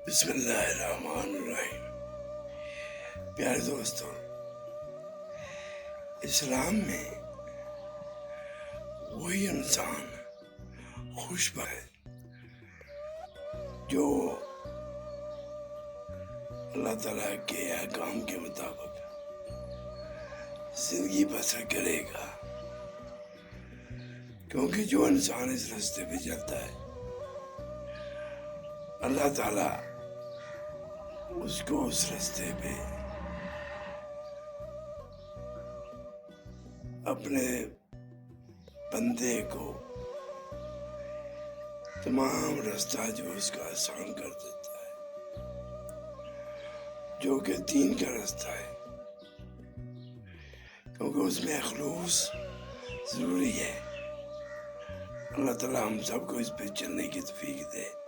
بسم اللہ الرحمن الرحیم۔ پیارے دوستوں، اسلام میں وہی انسان خوش ہے جو اللہ تعالیٰ کے احکام کے مطابق زندگی بسر کرے گا، کیونکہ جو انسان اس راستے پہ چلتا ہے اللہ تعالیٰ اس کو اس راستے پہ اپنے بندے کو تمام راستہ جو اس کا آسان کر دیتا ہے، جو کہ دین کا راستہ ہے، کیونکہ اس میں خلوص ضروری ہے۔ اللہ تعالیٰ ہم سب کو اس پہ چلنے کی توفیق دے۔